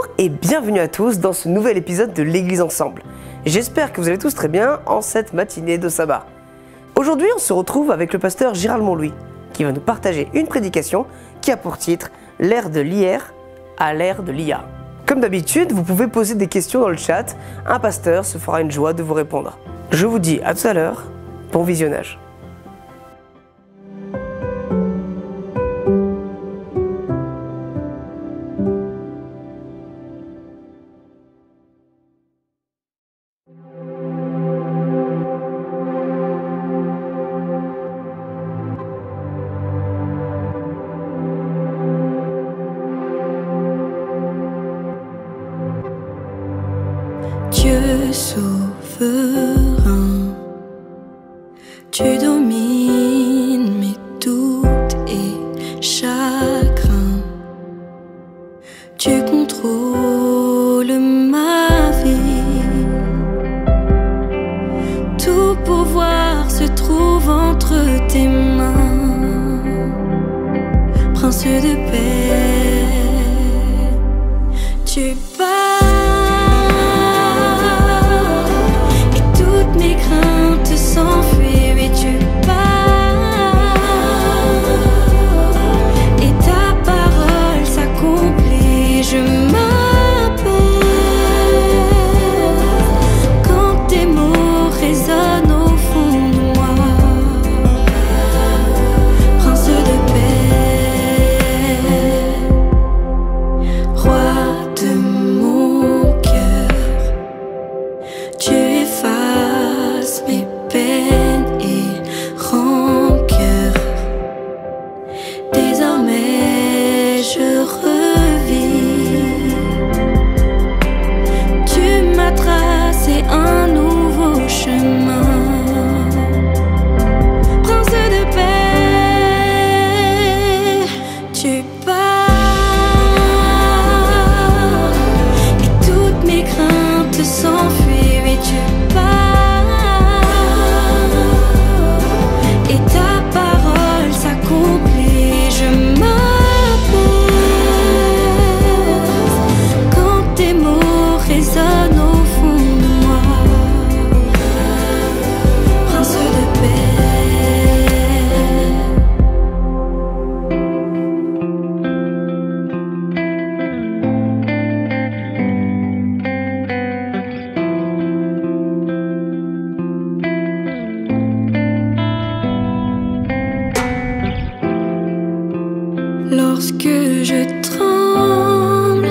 Bonjour et bienvenue à tous dans ce nouvel épisode de l'Église Ensemble. J'espère que vous allez tous très bien en cette matinée de sabbat. Aujourd'hui, on se retrouve avec le pasteur Gérald Montlouis qui va nous partager une prédication qui a pour titre « L'ère de l'IR à l'ère de l'IA ». Comme d'habitude, vous pouvez poser des questions dans le chat, un pasteur se fera une joie de vous répondre. Je vous dis à tout à l'heure, bon visionnage. Dieu souverain, tu domines mes doutes et chagrins. Tu contrôles ma vie. Tout pouvoir se trouve entre tes mains. Prince de paix, tu pars. Mes craintes s'enfuient et tu pars. Et ta parole s'accomplit. Je m'apaise quand tes mots résonnent au fond de moi. Prince de paix, roi de mon cœur, tu effaces mes peines et rancœurs. Désormais je revis. Tu m'as tracé un nouveau chemin. Prince de paix, tu pars. Et toutes mes craintes s'enfuient et tu pars. Et ta parole s'accomplit. Je m'apaise quand tes mots résonnent au fond de moi. Prince de paix. Lorsque je tremble,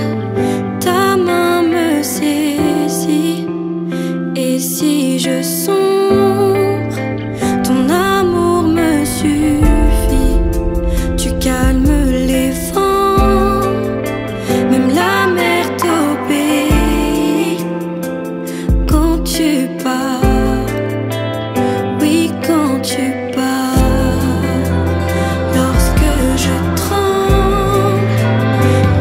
ta main me saisit. Et si je sombre, ton amour me suffit. Tu calmes les vents, même la mer t'obéit. Quand tu pars, oui, quand tu pars. Lorsque je tremble,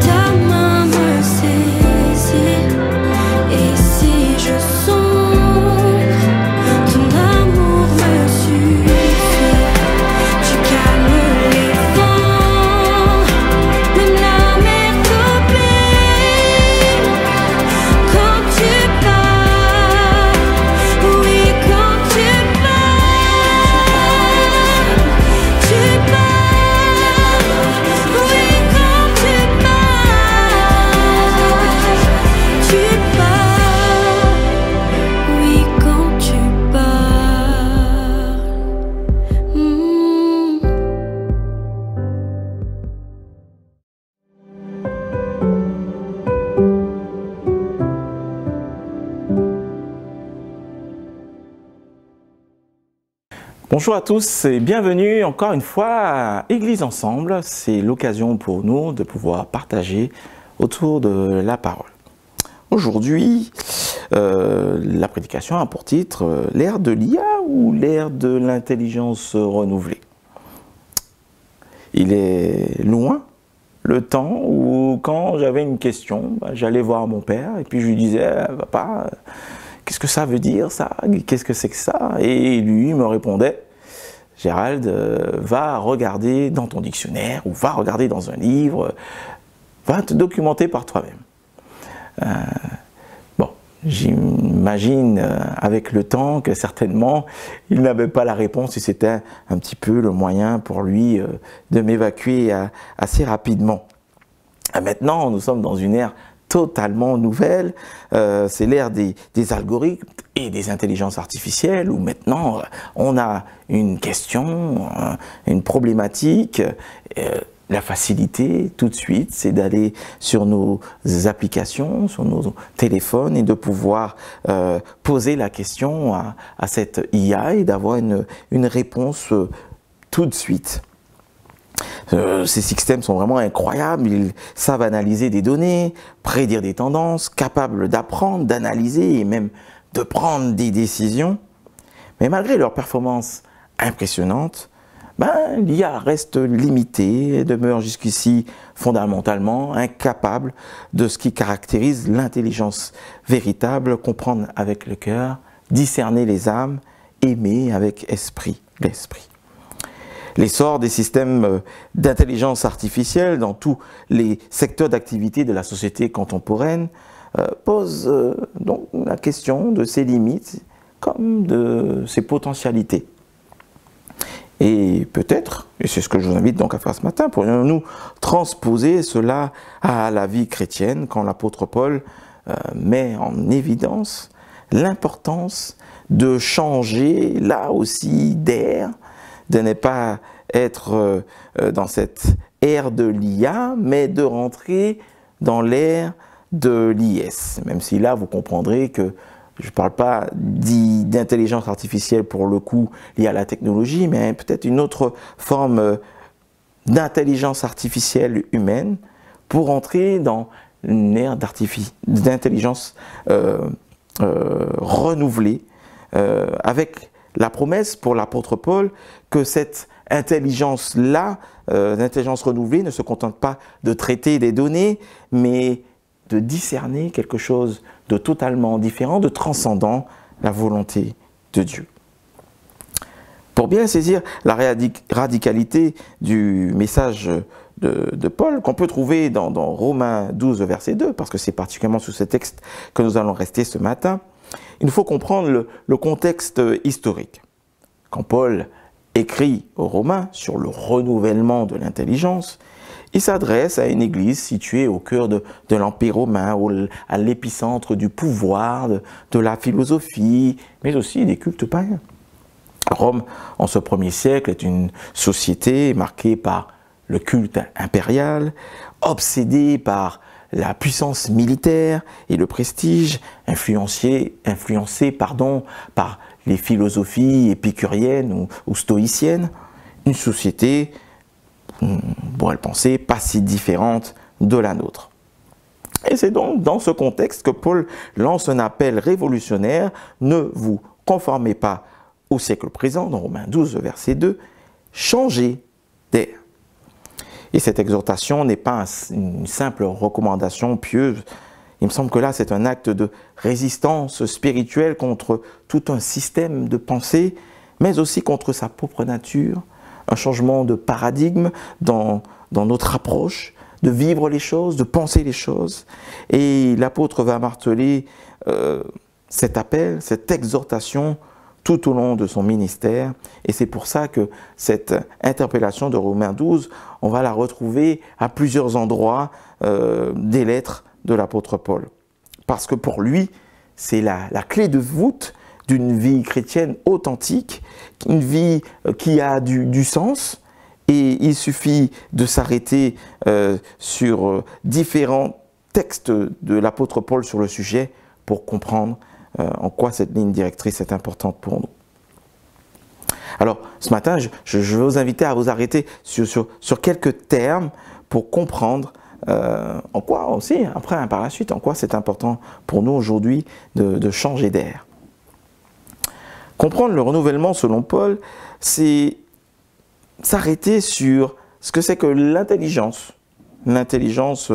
ta main me saisit. Et si je sombre, ton amour me suffit. Tu calmes les vents, même la mer t'obéit. Quand tu pars, oui, quand tu pars, tu pars, oui, quand tu pars, tu pars, oui, quand tu pars. Bonjour à tous et bienvenue encore une fois à Église Ensemble. C'est l'occasion pour nous de pouvoir partager autour de la parole. Aujourd'hui, la prédication a pour titre « L'ère de l'IA ou l'ère de l'intelligence renouvelée ?» Il est loin le temps où quand j'avais une question, j'allais voir mon père et puis je lui disais « Papa, qu'est-ce que ça veut dire ça? Qu'est-ce que c'est que ça ?» Et lui me répondait « Gérald, va regarder dans ton dictionnaire ou va regarder dans un livre, va te documenter par toi-même. » Bon, j'imagine avec le temps que certainement il n'avait pas la réponse et c'était un petit peu le moyen pour lui de m'évacuer assez rapidement. Maintenant, nous sommes dans une ère totalement nouvelle, c'est l'ère des algorithmes et des intelligences artificielles où maintenant on a une question, une problématique, la facilité tout de suite c'est d'aller sur nos applications, sur nos téléphones et de pouvoir poser la question à cette IA et d'avoir une réponse tout de suite. Ces systèmes sont vraiment incroyables, ils savent analyser des données, prédire des tendances, capables d'apprendre, d'analyser et même de prendre des décisions. Mais malgré leur performance impressionnante, l'IA reste limitée et demeure jusqu'ici fondamentalement incapable de ce qui caractérise l'intelligence véritable, comprendre avec le cœur, discerner les âmes, aimer avec l'esprit. L'essor des systèmes d'intelligence artificielle dans tous les secteurs d'activité de la société contemporaine pose donc la question de ses limites comme de ses potentialités. Et peut-être, et c'est ce que je vous invite donc à faire ce matin, pourrions-nous transposer cela à la vie chrétienne quand l'apôtre Paul met en évidence l'importance de changer là aussi d'air, de ne pas être dans cette ère de l'IA, mais de rentrer dans l'ère de l'IS. Même si là, vous comprendrez que je ne parle pas d'intelligence artificielle pour le coup liée à la technologie, mais peut-être une autre forme d'intelligence artificielle humaine pour entrer dans une ère d'intelligence renouvelée avec la promesse pour l'apôtre Paul que cette intelligence-là, l'intelligence renouvelée, ne se contente pas de traiter des données, mais de discerner quelque chose de totalement différent, de transcendant la volonté de Dieu. Pour bien saisir la radicalité du message de Paul, qu'on peut trouver dans Romains 12, verset 2, parce que c'est particulièrement sur ce texte que nous allons rester ce matin, il nous faut comprendre le contexte historique. Quand Paul écrit aux Romains sur le renouvellement de l'intelligence, il s'adresse à une église située au cœur de l'Empire romain, à l'épicentre du pouvoir, de la philosophie, mais aussi des cultes païens. Rome, en ce premier siècle, est une société marquée par le culte impérial, obsédée par la puissance militaire et le prestige, influencé par les philosophies épicuriennes ou stoïciennes, une société, on pourrait le penser, pas si différente de la nôtre. Et c'est donc dans ce contexte que Paul lance un appel révolutionnaire, ne vous conformez pas au siècle présent, dans Romains 12, verset 2, changez d'air. Et cette exhortation n'est pas une simple recommandation pieuse. Il me semble que là, c'est un acte de résistance spirituelle contre tout un système de pensée, mais aussi contre sa propre nature, un changement de paradigme dans notre approche, de vivre les choses, de penser les choses. Et l'apôtre va marteler cet appel, cette exhortation tout au long de son ministère. Et c'est pour ça que cette interpellation de Romains 12, on va la retrouver à plusieurs endroits des lettres de l'apôtre Paul. Parce que pour lui, c'est la clé de voûte d'une vie chrétienne authentique, une vie qui a du sens. Et il suffit de s'arrêter sur différents textes de l'apôtre Paul sur le sujet pour comprendre en quoi cette ligne directrice est importante pour nous. Alors, ce matin, je vais vous inviter à vous arrêter sur quelques termes pour comprendre en quoi aussi, après, par la suite, en quoi c'est important pour nous aujourd'hui de changer d'air. Comprendre le renouvellement selon Paul, c'est s'arrêter sur ce que c'est que l'intelligence. L'intelligence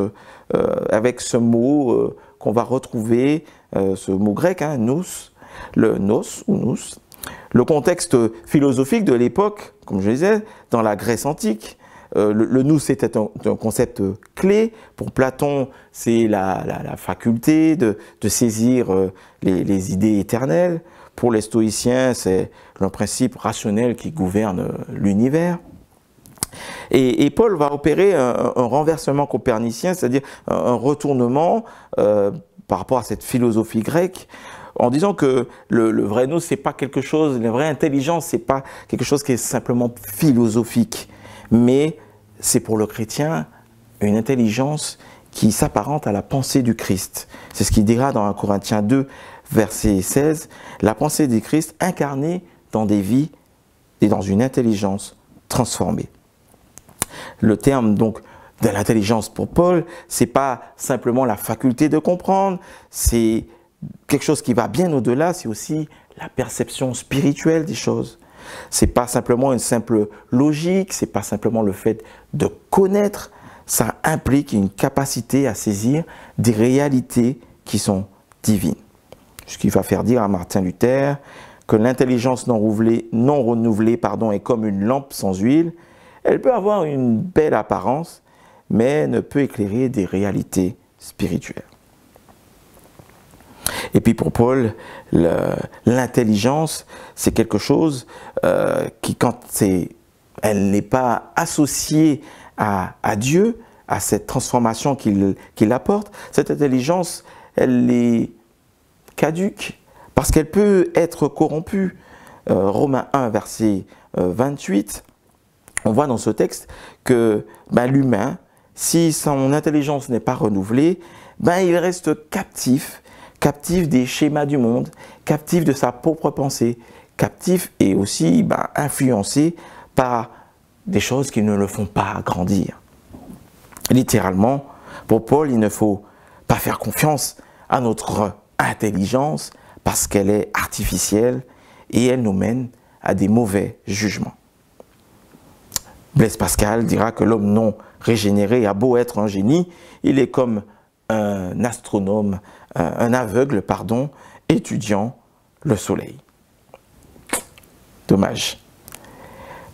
avec ce mot qu'on va retrouver, ce mot grec, nous, le nos ou nous. Le contexte philosophique de l'époque, comme je disais, dans la Grèce antique, le nous, c'était un concept clé. Pour Platon, c'est la faculté de saisir les idées éternelles. Pour les stoïciens, c'est le principe rationnel qui gouverne l'univers. Et Paul va opérer un renversement copernicien, c'est-à-dire un retournement par rapport à cette philosophie grecque, en disant que le vrai nous, c'est pas quelque chose, la vraie intelligence, c'est pas quelque chose qui est simplement philosophique, mais c'est pour le chrétien une intelligence qui s'apparente à la pensée du Christ. C'est ce qu'il dira dans 1 Corinthiens 2, verset 16, la pensée du Christ incarnée dans des vies et dans une intelligence transformée. Le terme donc de l'intelligence pour Paul, c'est pas simplement la faculté de comprendre, c'est quelque chose qui va bien au-delà, c'est aussi la perception spirituelle des choses. C'est pas simplement une simple logique, c'est pas simplement le fait de connaître, ça implique une capacité à saisir des réalités qui sont divines. Ce qui va faire dire à Martin Luther que l'intelligence non renouvelée est comme une lampe sans huile. Elle peut avoir une belle apparence, mais ne peut éclairer des réalités spirituelles. Et puis pour Paul, l'intelligence, c'est quelque chose qui, quand elle n'est pas associée à Dieu, à cette transformation qu'il apporte, cette intelligence, elle est caduque, parce qu'elle peut être corrompue. Romains 1, verset 28, on voit dans ce texte que l'humain, si son intelligence n'est pas renouvelée, il reste captif des schémas du monde, captif de sa propre pensée, captif et aussi influencé par des choses qui ne le font pas grandir. Littéralement, pour Paul, il ne faut pas faire confiance à notre intelligence parce qu'elle est artificielle et elle nous mène à des mauvais jugements. Blaise Pascal dira que l'homme non régénéré a beau être un génie, il est comme un astronome, un aveugle, étudiant le soleil. Dommage.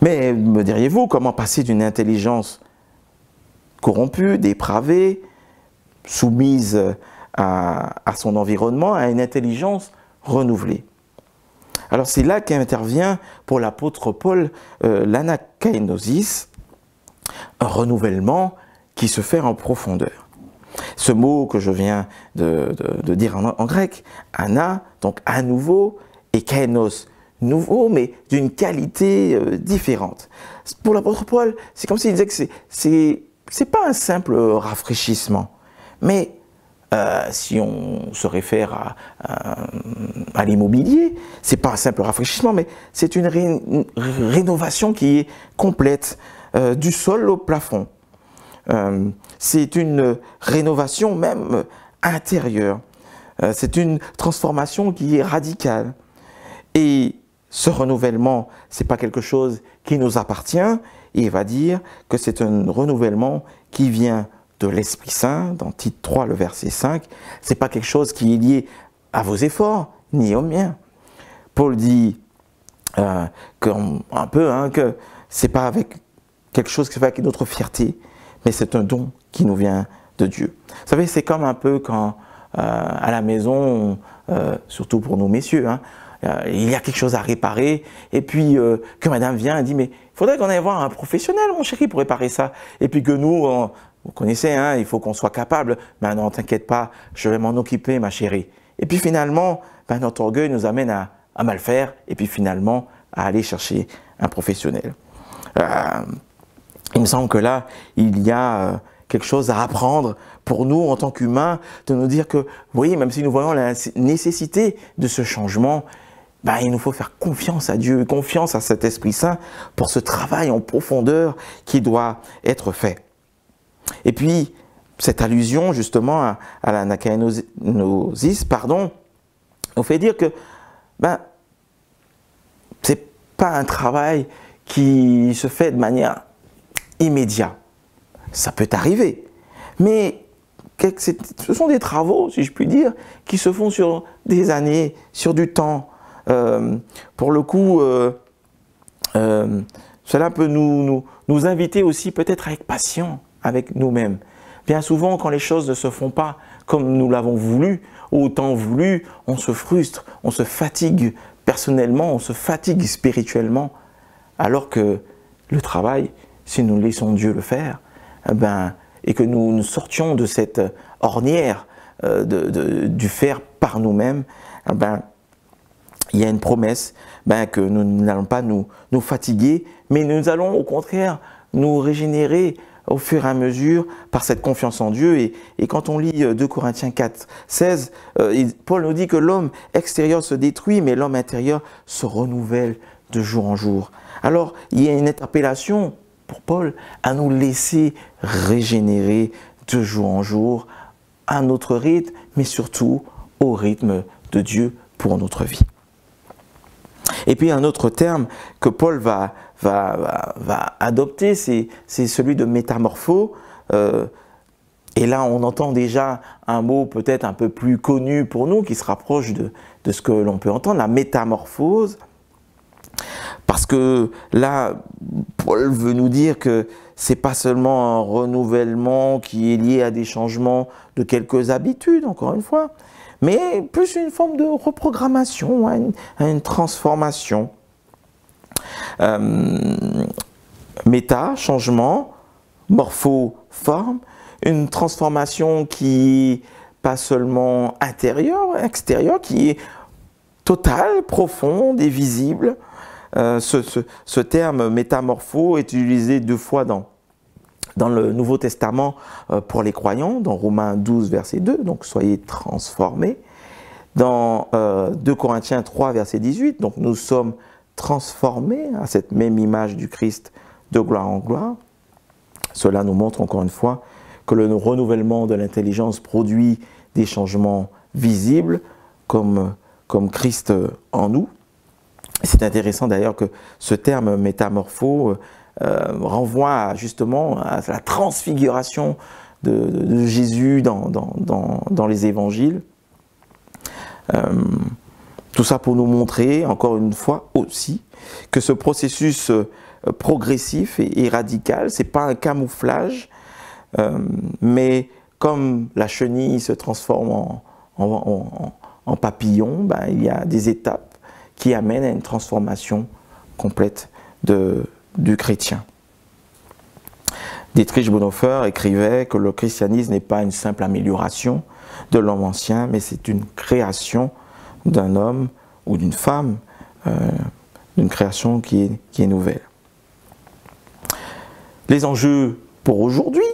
Mais me diriez-vous, comment passer d'une intelligence corrompue, dépravée, soumise à son environnement, à une intelligence renouvelée? Alors c'est là qu'intervient pour l'apôtre Paul l'anakainosis, un renouvellement qui se fait en profondeur. Ce mot que je viens de dire en grec, ana, donc à nouveau, et kainos, nouveau, mais d'une qualité différente. Pour l'apôtre Paul, c'est comme s'il disait que c'est pas un simple rafraîchissement, mais si on se réfère à l'immobilier, c'est pas un simple rafraîchissement, mais c'est une rénovation qui est complète, du sol au plafond. C'est une rénovation même intérieure. C'est une transformation qui est radicale. Et ce renouvellement, c'est pas quelque chose qui nous appartient. Et il va dire que c'est un renouvellement qui vient de l'Esprit Saint, dans Tite 3, le verset 5. C'est pas quelque chose qui est lié à vos efforts, ni aux miens. Paul dit que c'est pas avec quelque chose qui se fait avec notre fierté, mais c'est un don qui nous vient de Dieu. Vous savez, c'est comme un peu quand à la maison, surtout pour nous messieurs, il y a quelque chose à réparer, et puis que madame vient et dit, mais il faudrait qu'on aille voir un professionnel, mon chéri, pour réparer ça. Et puis que nous, vous connaissez, il faut qu'on soit capable. Mais non, t'inquiète pas, je vais m'en occuper, ma chérie. Et puis finalement, notre orgueil nous amène à mal faire, et puis finalement, à aller chercher un professionnel. Il me semble que là, il y a quelque chose à apprendre pour nous en tant qu'humains, de nous dire que, vous voyez, même si nous voyons la nécessité de ce changement, il nous faut faire confiance à Dieu, confiance à cet Esprit Saint pour ce travail en profondeur qui doit être fait. Et puis, cette allusion justement à la nakainosis, nous fait dire que c'est pas un travail qui se fait de manière immédiate. Ça peut arriver, mais ce sont des travaux, si je puis dire, qui se font sur des années, sur du temps. Pour le coup, cela peut nous inviter aussi peut-être à être patients avec nous-mêmes. Bien souvent, quand les choses ne se font pas comme nous l'avons voulu, autant voulu, on se frustre, on se fatigue personnellement, on se fatigue spirituellement, alors que le travail, si nous laissons Dieu le faire, et que nous sortions de cette ornière du faire par nous-mêmes, il y a une promesse que nous n'allons pas nous fatiguer, mais nous allons au contraire nous régénérer au fur et à mesure par cette confiance en Dieu. Et quand on lit 2 Corinthiens 4, 16, Paul nous dit que l'homme extérieur se détruit, mais l'homme intérieur se renouvelle de jour en jour. Alors, il y a une interpellation pour Paul à nous laisser régénérer de jour en jour à notre rythme, mais surtout au rythme de Dieu pour notre vie. Et puis un autre terme que Paul va adopter, c'est celui de métamorpho. Et là, on entend déjà un mot peut-être un peu plus connu pour nous, qui se rapproche de ce que l'on peut entendre, la métamorphose. Parce que là, Paul veut nous dire que ce n'est pas seulement un renouvellement qui est lié à des changements de quelques habitudes, encore une fois, mais plus une forme de reprogrammation, à une transformation. Méta, changement, morpho, forme, une transformation qui n'est pas seulement intérieure, extérieure, qui est totale, profonde et visible. Ce terme métamorpho est utilisé 2 fois dans le Nouveau Testament pour les croyants, dans Romains 12, verset 2, donc soyez transformés. Dans 2 Corinthiens 3, verset 18, donc nous sommes transformés à cette même image du Christ de gloire en gloire. Cela nous montre encore une fois que le renouvellement de l'intelligence produit des changements visibles comme Christ en nous. C'est intéressant d'ailleurs que ce terme métamorpho renvoie justement à la transfiguration de Jésus dans les évangiles. Tout ça pour nous montrer, encore une fois aussi, que ce processus progressif et radical, ce n'est pas un camouflage, mais comme la chenille se transforme en papillon, il y a des étapes qui amènent à une transformation complète du chrétien. Dietrich Bonhoeffer écrivait que le christianisme n'est pas une simple amélioration de l'homme ancien, mais c'est une création d'un homme ou d'une femme, d'une création qui est nouvelle. Les enjeux pour aujourd'hui,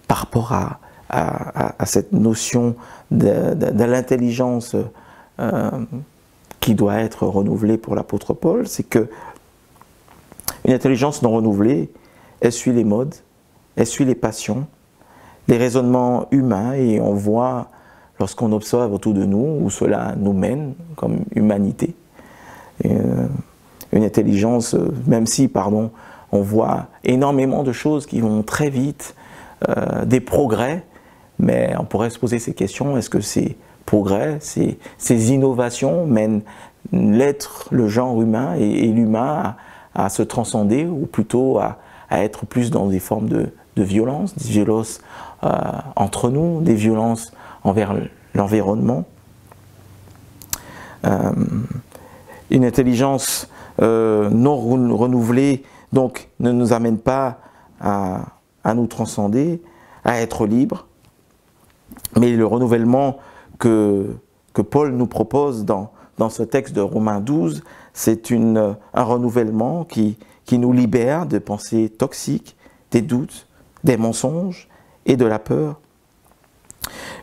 par rapport à cette notion de l'intelligence qui doit être renouvelée pour l'apôtre Paul, c'est que une intelligence non renouvelée, elle suit les modes, elle suit les passions, les raisonnements humains, et on voit, lorsqu'on observe autour de nous, où cela nous mène comme humanité. Une intelligence, même si, on voit énormément de choses qui vont très vite, des progrès, mais on pourrait se poser ces questions, est-ce que ces progrès, ces innovations mènent l'être, le genre humain et l'humain à se transcender, ou plutôt à être plus dans des formes de violence, des violences entre nous, des violences envers l'environnement. Une intelligence non renouvelée, donc, ne nous amène pas à nous transcender, à être libres, mais le renouvellement que Paul nous propose dans ce texte de Romains 12, c'est un renouvellement qui nous libère de pensées toxiques, des doutes, des mensonges et de la peur.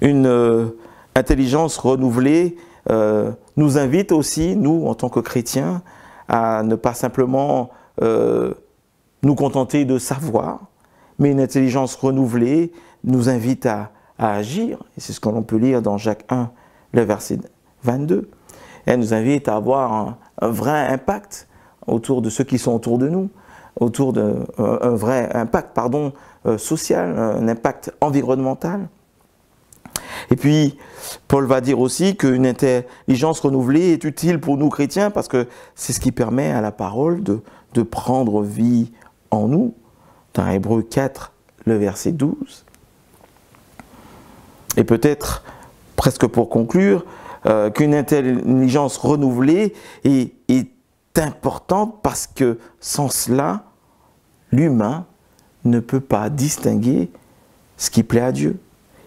Une intelligence renouvelée nous invite aussi, nous, en tant que chrétiens, à ne pas simplement nous contenter de savoir, mais une intelligence renouvelée nous invite à agir. Et c'est ce que l'on peut lire dans Jacques 1, le verset 22. Elle nous invite à avoir un vrai impact autour de ceux qui sont autour de nous, un vrai impact social, un impact environnemental. Et puis, Paul va dire aussi qu'une intelligence renouvelée est utile pour nous chrétiens parce que c'est ce qui permet à la parole de de prendre vie en nous, dans Hébreux 4, le verset 12. Et peut-être, presque pour conclure, qu'une intelligence renouvelée est importante parce que sans cela, l'humain ne peut pas distinguer ce qui plaît à Dieu.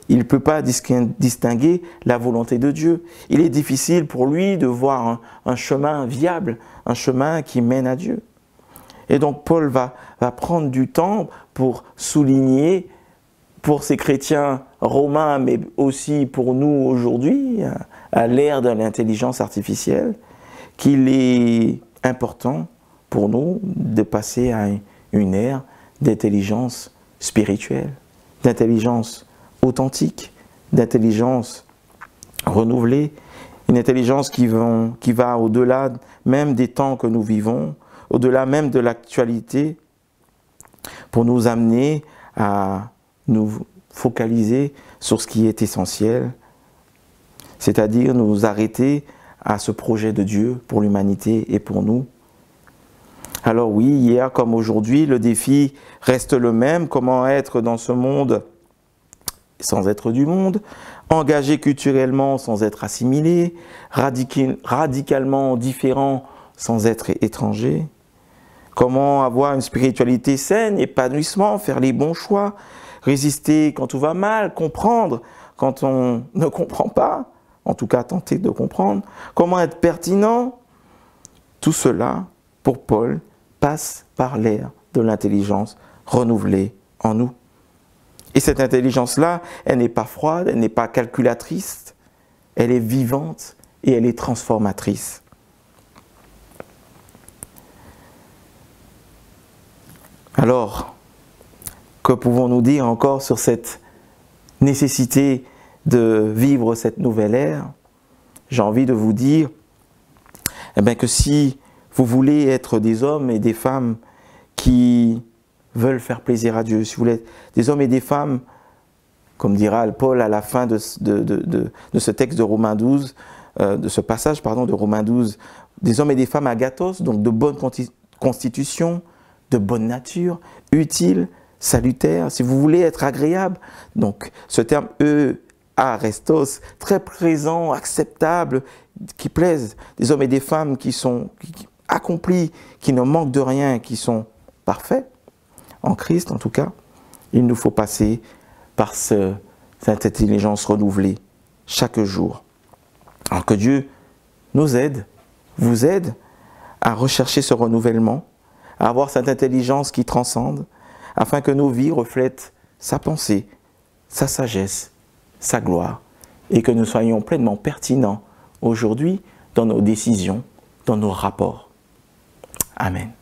Il ne peut pas distinguer la volonté de Dieu. Il est difficile pour lui de voir un chemin viable, un chemin qui mène à Dieu. Et donc Paul va prendre du temps pour souligner, pour ces chrétiens romains, mais aussi pour nous aujourd'hui, à l'ère de l'intelligence artificielle, qu'il est important pour nous de passer à une ère d'intelligence spirituelle, d'intelligence authentique, d'intelligence renouvelée, une intelligence qui va au-delà même des temps que nous vivons, au-delà même de l'actualité, pour nous amener à nous focaliser sur ce qui est essentiel, c'est-à-dire nous arrêter à ce projet de Dieu pour l'humanité et pour nous. Alors oui, hier comme aujourd'hui, le défi reste le même, comment être dans ce monde sans être du monde, engagé culturellement sans être assimilé, radicalement différent sans être étranger. Comment avoir une spiritualité saine, épanouissement, faire les bons choix, résister quand tout va mal, comprendre quand on ne comprend pas, en tout cas tenter de comprendre. Comment être pertinent? Tout cela, pour Paul, passe par l'ère de l'intelligence renouvelée en nous. Et cette intelligence-là, elle n'est pas froide, elle n'est pas calculatrice, elle est vivante et elle est transformatrice. Alors, que pouvons-nous dire encore sur cette nécessité de vivre cette nouvelle ère? J'ai envie de vous dire que si vous voulez être des hommes et des femmes qui veulent faire plaisir à Dieu, si vous voulez être des hommes et des femmes, comme dira Paul à la fin de ce texte de Romains 12, de ce passage de Romains 12, des hommes et des femmes agathos, donc de bonne constitution, de bonne nature, utiles, salutaires, si vous voulez être agréable, donc ce terme arestos, très présent, acceptable, qui plaisent, des hommes et des femmes qui sont accomplis, qui ne manquent de rien, qui sont parfaits, en Christ en tout cas, il nous faut passer par cette intelligence renouvelée chaque jour. Alors que Dieu nous aide, vous aide à rechercher ce renouvellement, à avoir cette intelligence qui transcende, afin que nos vies reflètent sa pensée, sa sagesse, sa gloire, et que nous soyons pleinement pertinents aujourd'hui dans nos décisions, dans nos rapports. Amen.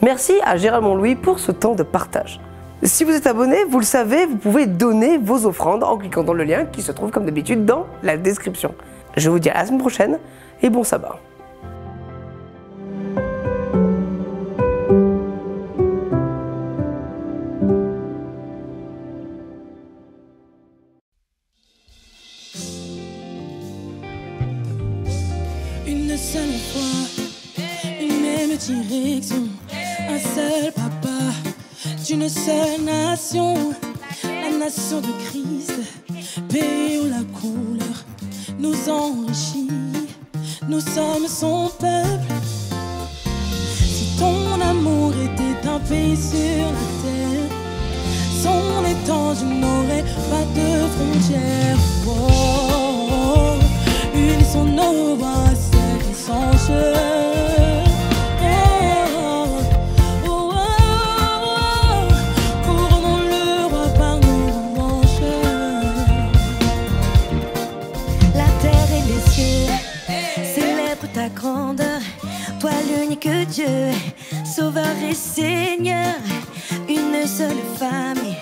Merci à Gérald Montlouis pour ce temps de partage. Si vous êtes abonné, vous le savez, vous pouvez donner vos offrandes en cliquant dans le lien qui se trouve comme d'habitude dans la description. Je vous dis à la semaine prochaine et bon sabbat. Une seule foi, une même direction, un seul papa, d'une seule nation, la nation de Christ, paix ou la couleur, nous enrichit, nous sommes son peuple. Si ton amour était un pays sur la terre, son étendue n'aurait pas de frontières. Oh, unissons nos voix. Sans jeu. Couronnons le roi par nos manches. La terre et les cieux célèbrent ta grandeur. Toi l'unique Dieu, Sauveur et Seigneur. Une seule famille,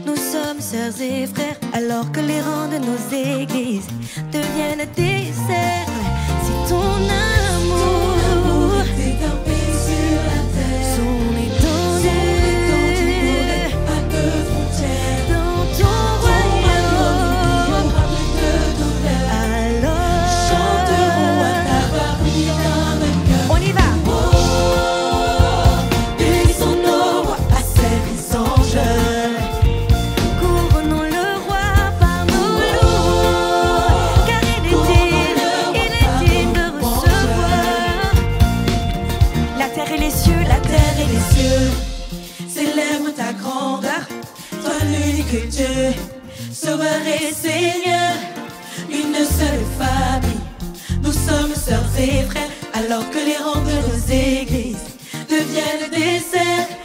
nous sommes sœurs et frères. Alors que les rangs de nos églises deviennent des cercles. Si ton amour était un pays sur la terre, son étendue n'aurait pas de frontières. Dans ton royaume, alors chanterons à ta gloire d'un même cœur. On y va. l'unique Dieu, Sauveur et Seigneur, une seule famille. Nous sommes sœurs et frères, alors que les rangs de nos églises deviennent des cercles.